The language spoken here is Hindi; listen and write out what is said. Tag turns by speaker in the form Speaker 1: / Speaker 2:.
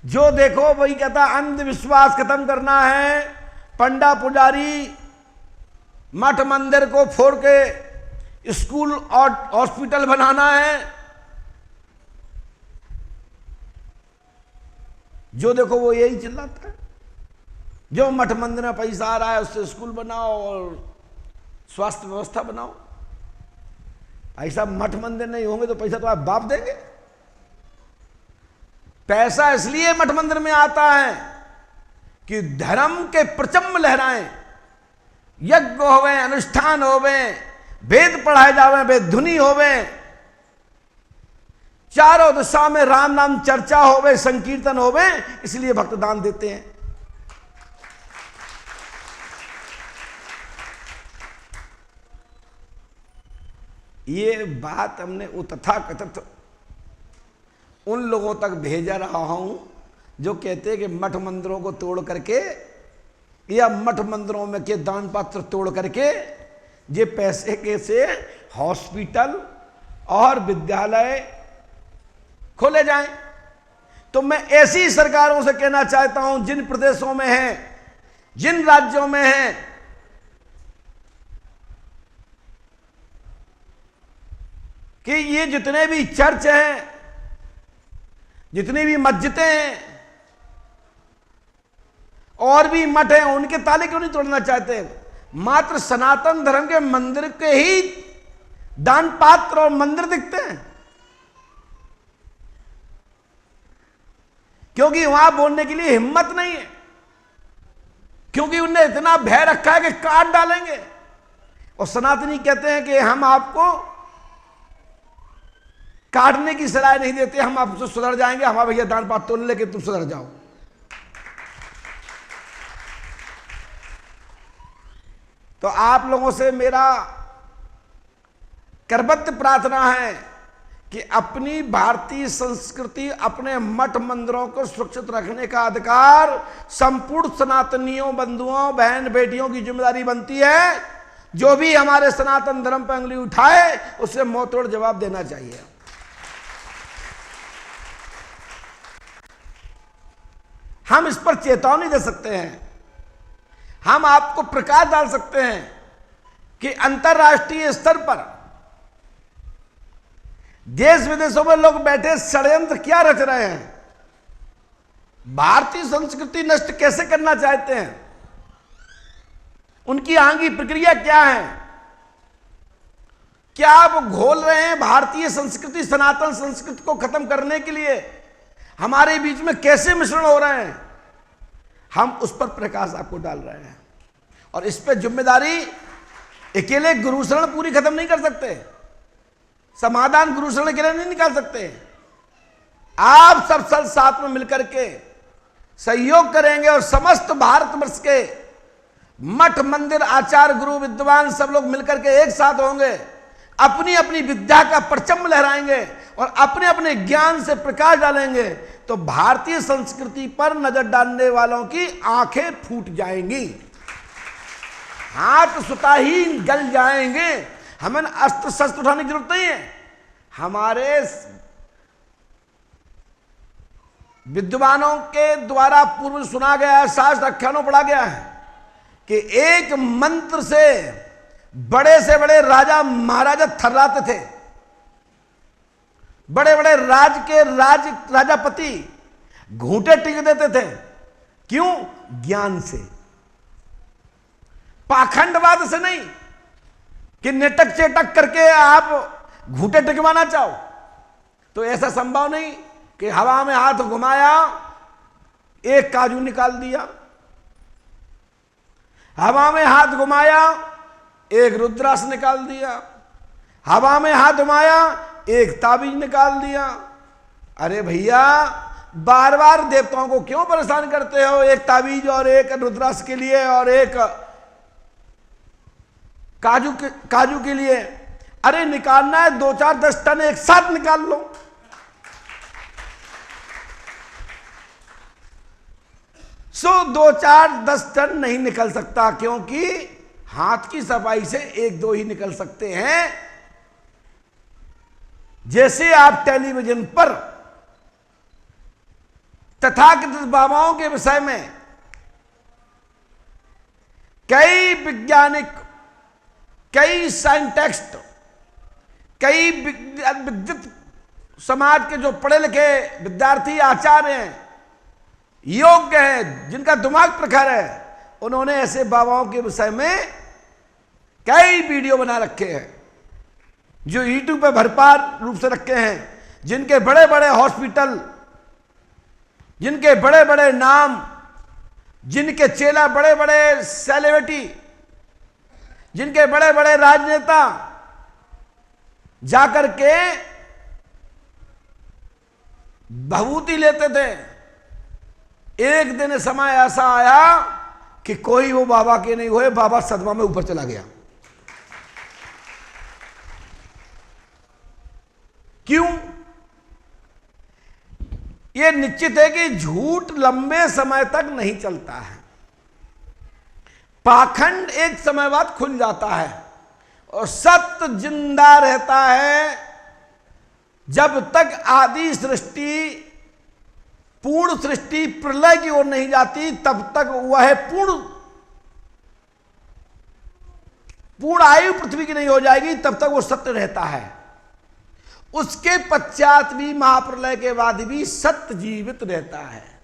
Speaker 1: जो देखो वही कहता अंधविश्वास खत्म करना है, पंडा पुजारी मठ मंदिर को फोड़ के स्कूल और हॉस्पिटल बनाना है। जो देखो वो यही चिल्लाता है। जो मठ मंदिर में पैसा आ रहा है उससे स्कूल बनाओ और स्वास्थ्य व्यवस्था बनाओ। ऐसा मठ मंदिर नहीं होंगे तो पैसा तो आप बाप देंगे। पैसा इसलिए मठ मंदिर में आता है कि धर्म के प्रचंड लहराएं, यज्ञ होवे, अनुष्ठान होवे, वेद पढ़ाए जावे, वेद धुनी होवे, चारों दिशा में राम नाम चर्चा होवे, संकीर्तन होवे, इसलिए भक्त दान देते हैं। ये बात हमने वो तथाकथित उन लोगों तक भेजा रहा हूं जो कहते हैं कि मठ मंदिरों को तोड़ करके या मठ मंदिरों में के दान पात्र तोड़ करके ये पैसे के से हॉस्पिटल और विद्यालय खोले जाएं। तो मैं ऐसी सरकारों से कहना चाहता हूं जिन प्रदेशों में हैं, जिन राज्यों में हैं, कि ये जितने भी चर्च हैं, जितनी भी मस्जिदें हैं और भी मठ हैं, उनके ताले क्यों नहीं तोड़ना चाहते? मात्र सनातन धर्म के मंदिर के ही दान पात्र और मंदिर दिखते हैं, क्योंकि वहां बोलने के लिए हिम्मत नहीं है, क्योंकि उन्हें इतना भय रखा है कि काट डालेंगे। और सनातनी कहते हैं कि हम आपको काटने की सलाह नहीं देते, हम आपसे सुधर जाएंगे, हमारा भैया दान पात्र तोड़ लेके तुम सुधर जाओ। तो आप लोगों से मेरा करबद्ध प्रार्थना है कि अपनी भारतीय संस्कृति, अपने मठ मंदिरों को सुरक्षित रखने का अधिकार संपूर्ण सनातनियों, बंधुओं, बहन बेटियों की जिम्मेदारी बनती है। जो भी हमारे सनातन धर्म पर उंगली उठाए उसे मुंहतोड़ जवाब देना चाहिए। हम इस पर चेतावनी दे सकते हैं, हम आपको प्रकाश डाल सकते हैं कि अंतर्राष्ट्रीय स्तर पर देश विदेशों में लोग बैठे षड्यंत्र क्या रच रहे हैं, भारतीय संस्कृति नष्ट कैसे करना चाहते हैं, उनकी आगे प्रक्रिया क्या है, क्या वो घोल रहे हैं भारतीय संस्कृति, सनातन संस्कृति को खत्म करने के लिए, हमारे बीच में कैसे मिश्रण हो रहे हैं, हम उस पर प्रकाश आपको डाल रहे हैं। और इस पर जिम्मेदारी अकेले गुरुशरण पूरी खत्म नहीं कर सकते, समाधान गुरुशरण के लिए नहीं निकाल सकते। आप सब साथ में मिलकर के सहयोग करेंगे और समस्त भारतवर्ष के मठ मंदिर आचार्य गुरु विद्वान सब लोग मिलकर के एक साथ होंगे, अपनी अपनी विद्या का परचम लहराएंगे और अपने अपने ज्ञान से प्रकाश डालेंगे, तो भारतीय संस्कृति पर नजर डालने वालों की आंखें फूट जाएंगी, हाथ सुताहीन गल जाएंगे। हमें अस्त्र शस्त्र उठाने की जरूरत नहीं है। हमारे विद्वानों के द्वारा पूर्व सुना गया है, शास्त्र आख्यानों पढ़ा गया है कि एक मंत्र से बड़े राजा महाराजा थर्राते थे, बड़े बड़े राजापति घूंटे टिक देते थे। क्यों? ज्ञान से, पाखंडवाद से नहीं कि नेटक चेटक करके आप घूंटे टिकवाना चाहो। तो ऐसा संभव नहीं कि हवा में हाथ घुमाया एक काजू निकाल दिया, हवा में हाथ घुमाया एक रुद्राक्ष निकाल दिया, हवा में हाथ घुमाया एक ताबीज निकाल दिया। अरे भैया, बार बार देवताओं को क्यों परेशान करते हो? एक ताबीज और एक रुद्राक्ष के लिए और एक काजू के लिए। अरे निकालना है 2-4-10 टन एक साथ निकाल लो। सो 2-4-10 टन नहीं निकल सकता, क्योंकि हाथ की सफाई से 1-2 ही निकल सकते हैं। जैसे आप टेलीविजन पर तथाकथित बाबाओं के विषय में कई वैज्ञानिक, कई साइंटिस्ट, कई विद्युत समाज के जो पढ़े लिखे विद्यार्थी, आचार्य हैं, योग्य हैं, जिनका दिमाग प्रखर है, उन्होंने ऐसे बाबाओं के विषय में कई वीडियो बना रखे हैं जो यूट्यूब पे भरपूर रूप से रखे हैं, जिनके बड़े बड़े हॉस्पिटल, जिनके बड़े बड़े नाम, जिनके चेला बड़े बड़े सेलिब्रिटी, जिनके बड़े बड़े राजनेता जाकर के भभूति लेते थे। एक दिन समय ऐसा आया कि कोई वो बाबा के नहीं हुए, बाबा सदमा में ऊपर चला गया। क्यों? यह निश्चित है कि झूठ लंबे समय तक नहीं चलता है, पाखंड एक समय बाद खुल जाता है, और सत्य जिंदा रहता है जब तक आदि सृष्टि, पूर्ण सृष्टि प्रलय की ओर नहीं जाती, तब तक वह पूर्ण आयु पृथ्वी की नहीं हो जाएगी, तब तक वो सत्य रहता है। उसके पश्चात भी, महाप्रलय के बाद भी सत्य जीवित रहता है।